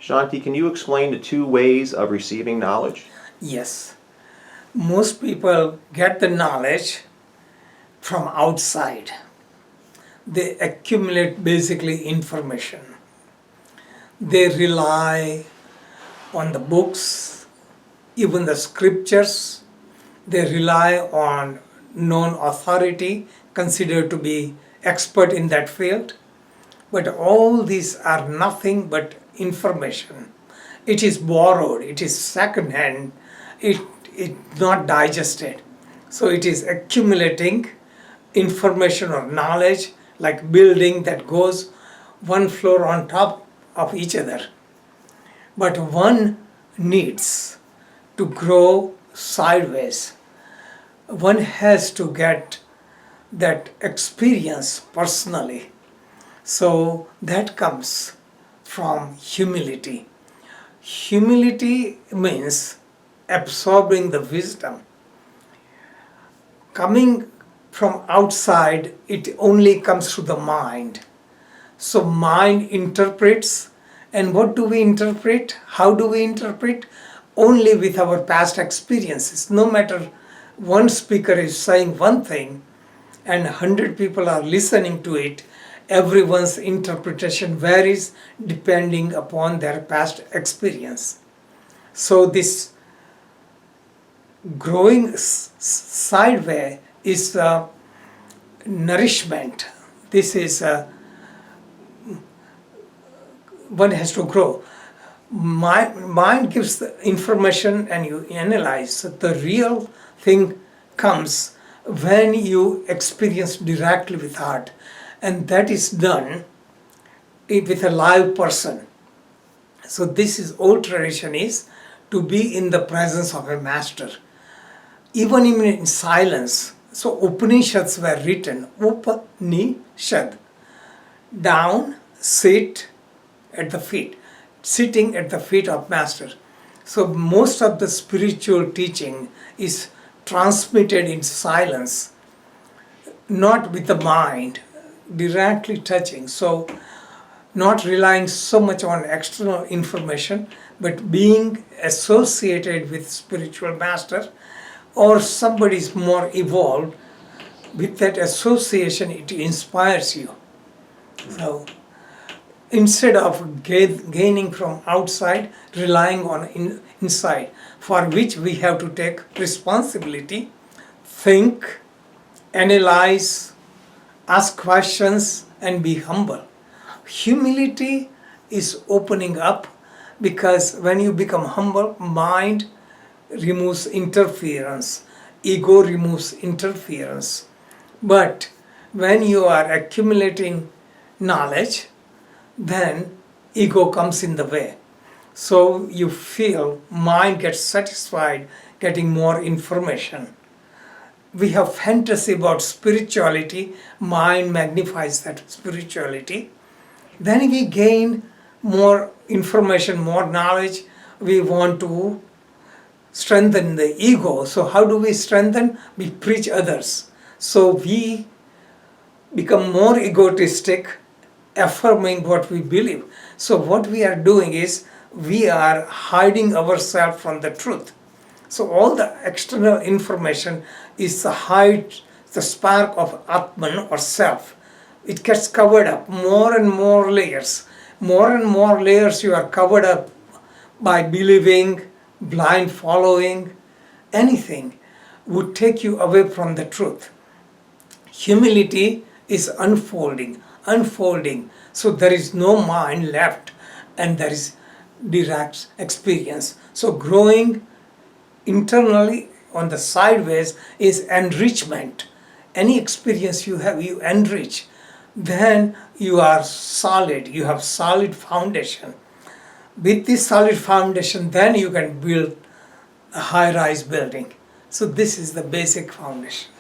Shanti, can you explain the two ways of receiving knowledge? Yes. Most people get the knowledge from outside. They accumulate basically information. They rely on the books, even the scriptures. They rely on known authority considered to be expert in that field. But all these are nothing but information. It is borrowed, it is secondhand, it not digested. So it is accumulating information or knowledge like building that goes one floor on top of each other. But one needs to grow sideways. One has to get that experience personally. So that comes from humility. Humility means absorbing the wisdom. Coming from outside, it only comes through the mind. So mind interprets, and what do we interpret? How do we interpret? Only with our past experiences. No matter one speaker is saying one thing and 100 people are listening to it, everyone's interpretation varies depending upon their past experience. So this growing sideways is nourishment. This is one has to grow. Mind gives the information and you analyze. So the real thing comes when you experience directly with heart. And that is done with a live person. So this is old tradition is to be in the presence of a master. Even in silence. So Upanishads were written, Upanishad, down, sit at the feet, sitting at the feet of master. So most of the spiritual teaching is transmitted in silence, not with the mind, directly touching. So not relying so much on external information, but being associated with spiritual master or somebody is more evolved. With that association, it inspires you. So instead of gaining from outside, relying on inside, for which we have to take responsibility, think, analyze, ask questions, and be humble. Humility is opening up, because when you become humble, mind removes interference, ego removes interference. But when you are accumulating knowledge, then ego comes in the way. So you feel mind gets satisfied getting more information. We have fantasy about spirituality, mind magnifies that spirituality. Then we gain more information, more knowledge, we want to strengthen the ego. So how do we strengthen? We preach others. So we become more egotistic, affirming what we believe. So what we are doing is we are hiding ourselves from the truth. So all the external information is the spark of Atman or self. It gets covered up, more and more layers. More and more layers you are covered up by believing, blind following, anything would take you away from the truth. Humility is unfolding. So there is no mind left and there is direct experience. So growing internally on the sideways is enrichment. Any experience you have, you enrich. Then you are solid, you have solid foundation. With this solid foundation, then you can build a high-rise building. So this is the basic foundation.